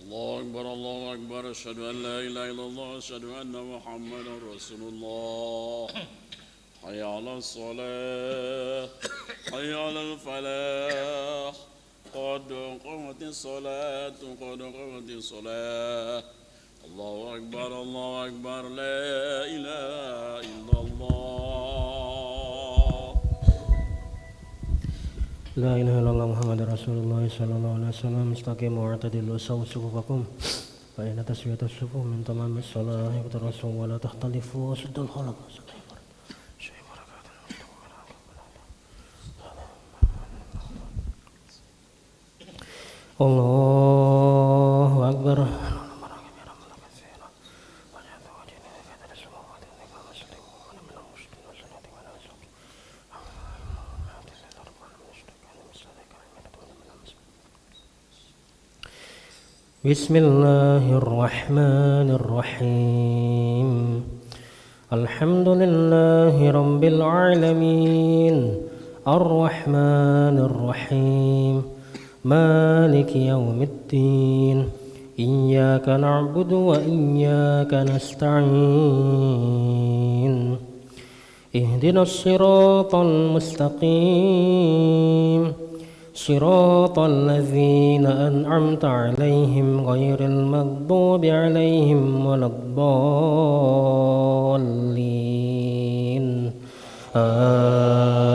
الله أكبر الله أكبر أشهد أن لا إله إلا الله أشهد أن محمدا رسول الله حي على الصلاة حي على الفلاح قد قامت الصلاة قد قامت الصلاة الله أكبر لا إله إلا الله لا إله إلا الله محمد رسول الله صلى الله عليه وسلم استقيموا واعتدلوا سووا صفوفكم فإن تسوية الصفوف من تمام الصلاة يقترصوا ولا تختلفوا وسد الخلق الله أكبر بسم الله الرحمن الرحيم الحمد لله رب العالمين الرحمن الرحيم مالك يوم الدين إياك نعبد وإياك نستعين اهدنا الصراط المستقيم صراط الذين أنعمت عليهم غير المغضوب عليهم ولا الضالين آمين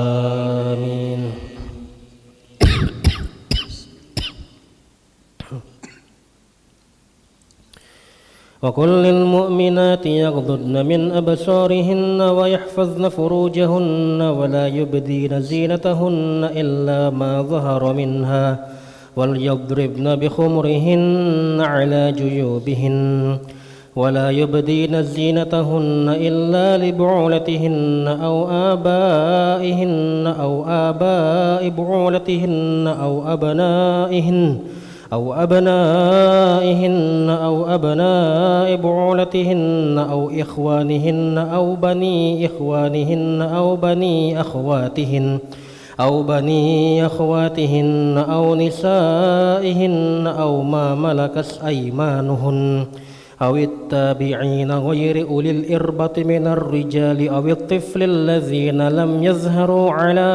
وقل للمؤمنات يغضضن من أبصارهن ويحفظن فروجهن ولا يبدين زينتهن إلا ما ظهر منها وليضربن بخمرهن على جيوبهن ولا يبدين زينتهن إلا لبعولتهن أو آبائهن أو آباء بعولتهن أو أبنائهن أو أبناء بعولتهن أو إخوانهن أو بني إخوانهن أو بني أخواتهن أو نسائهن أو ما ملكت أيمانهن أو التابعين غير أولي الإربة من الرجال أو الطفل الذين لم يظهروا على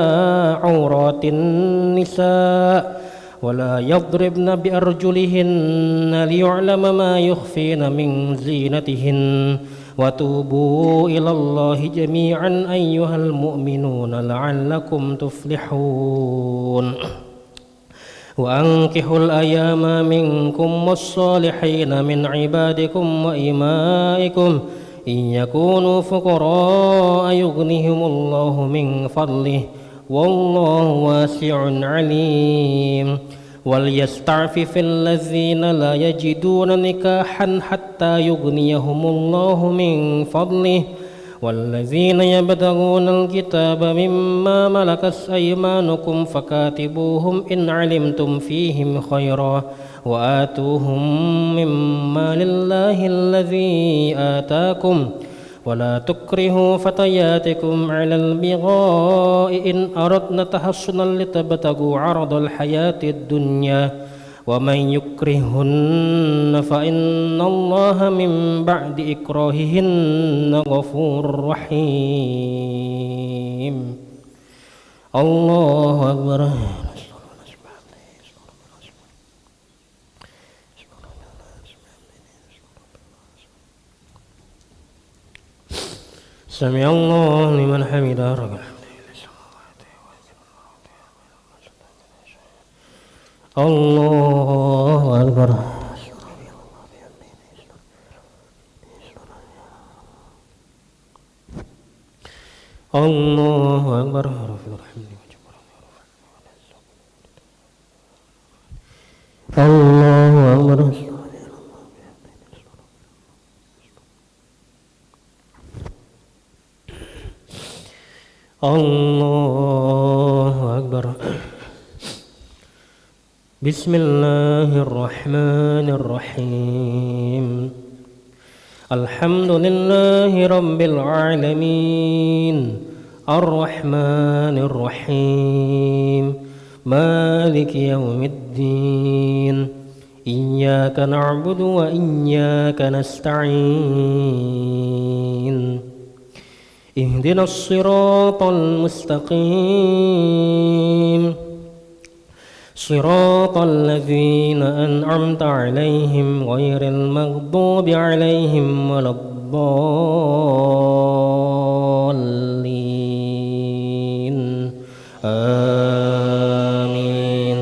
عورات النساء ولا يضربن بأرجلهن ليعلم ما يخفين من زينتهن وتوبوا إلى الله جميعا أيها المؤمنون لعلكم تفلحون وأنكحوا الأيام منكم والصالحين من عبادكم وإمائكم إن يكونوا فقراء يغنهم الله من فضله والله واسع عليم وليستعفف الذين لا يجدون نكاحا حتى يغنيهم الله من فضله والذين يبتغون الكتاب مما ملكت أيمانكم فكاتبوهم إن علمتم فيهم خيرا وآتوهم مما لله الذي آتاكم ولا تكرهوا فتياتكم على البغاء إن أردنا تحصنا لتبتغوا عرض الحياة الدنيا ومن يكرهن فإن الله من بعد إكراههن غفور رحيم الله أكبر سمع الله لمن حمده ربنا الله أكبر الله أكبر الله أكبر الله أكبر بسم الله الرحمن الرحيم الحمد لله رب العالمين الرحمن الرحيم مالك يوم الدين إياك نعبد وإياك نستعين اهدنا الصراط المستقيم صراط الذين أنعمت عليهم غير المغضوب عليهم ولا الضالين آمين.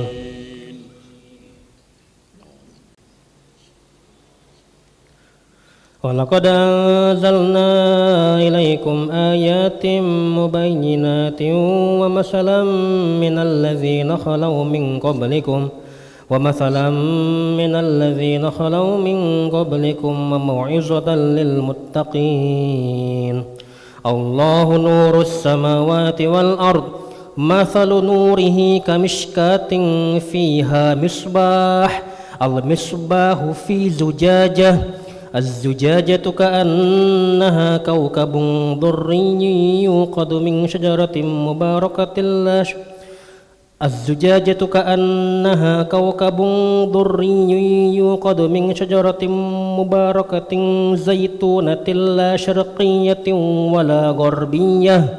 ولقد أنزلنا إليكم آيات مبينات ومثلا من الذين خلوا من قبلكم وموعظة للمتقين. الله نور السماوات والأرض مثل نوره كمشكاة فيها مصباح المصباح في زجاجة الزجاجة كأنها كوكب دري يوقد من شجرة مباركة زيتونة لا شرقية ولا غربية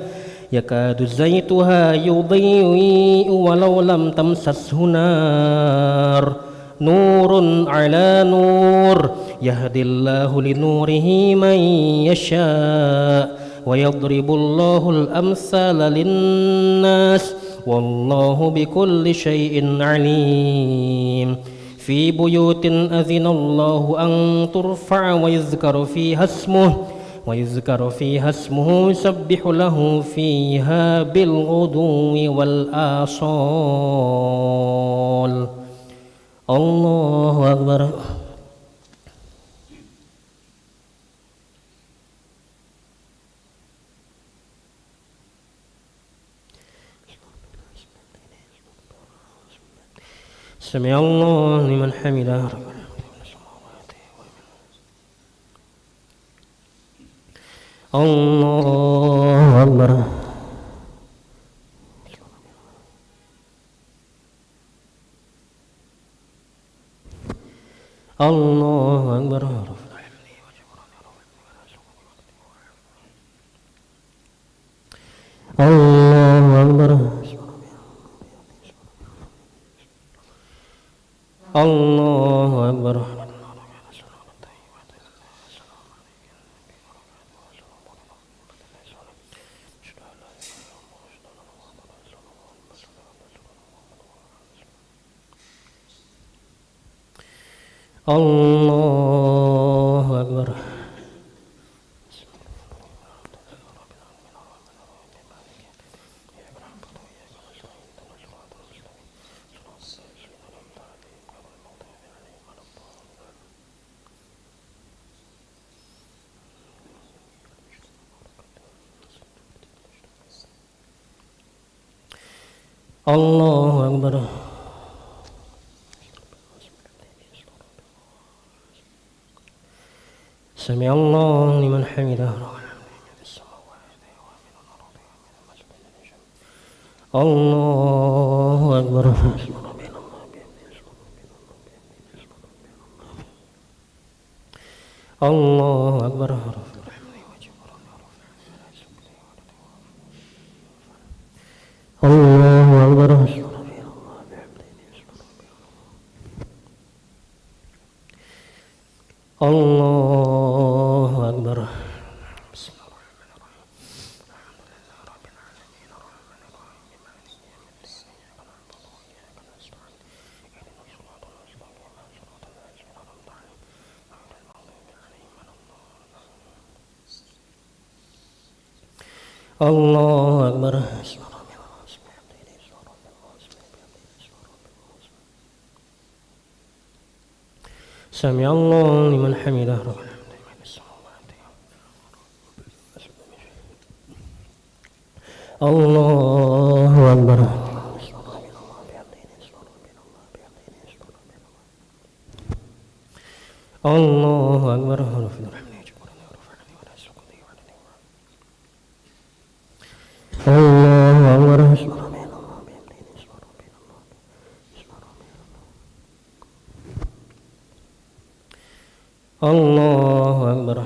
يكاد زيتها يضيء ولو لم تمسسه نار نور على نور يهدي الله لنوره من يشاء ويضرب الله الأمثال للناس والله بكل شيء عليم. في بيوت أذن الله أن ترفع ويذكر فيها اسمه يسبح له فيها بالغدو والآصال. الله أكبر. سمع الله لمن حمده. الله أكبر. الله أكبر. الله أكبر. الله أكبر. الله أكبر. الله أكبر. سمع الله لمن حمده. الله أكبر. الله أكبر. الله أكبر. الله أكبر. الله أكبر. سمع الله لمن حمده. الله أكبر. الله أكبر. الله أكبر. الله أكبر.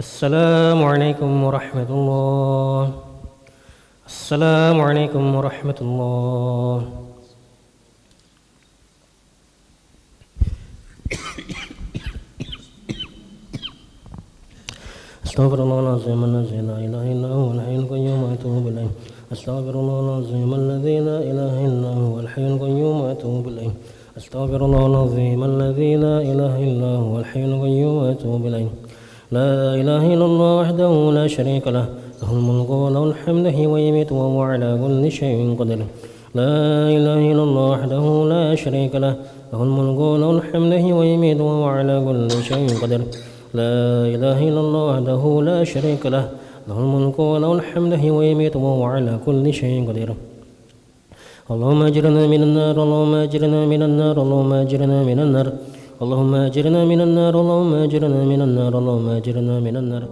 السلام عليكم ورحمة الله. السلام عليكم ورحمة الله. أستغفر الله العظيم الذي لا إله إلا هو الحي القيوم وأتوب إليه. أستغفر الله العظيم الذي لا إله إلا هو الحي القيوم وأتوب إليه. أستغفر الله العظيم الذي لا إله إلا هو الحي القيوم وأتوب إليه. لا إله إلا الله وحده لا شريك له، له الملك وله الحمد حين ويميت وهو على كل شيء قدير. لا إله إلا الله وحده لا شريك له، له الملك وله الحمد حين ويميت وهو على كل شيء قدير. لا إله إلا الله وحده لا شريك له، له الملك وله الحمد حين ويميت وهو على كل شيء قدير. اللهم أجرنا من النار، اللهم أجرنا من النار، اللهم أجرنا من النار، اللهم أجرنا من النار، اللهم أجرنا من النار، اللهم أجرنا من النار.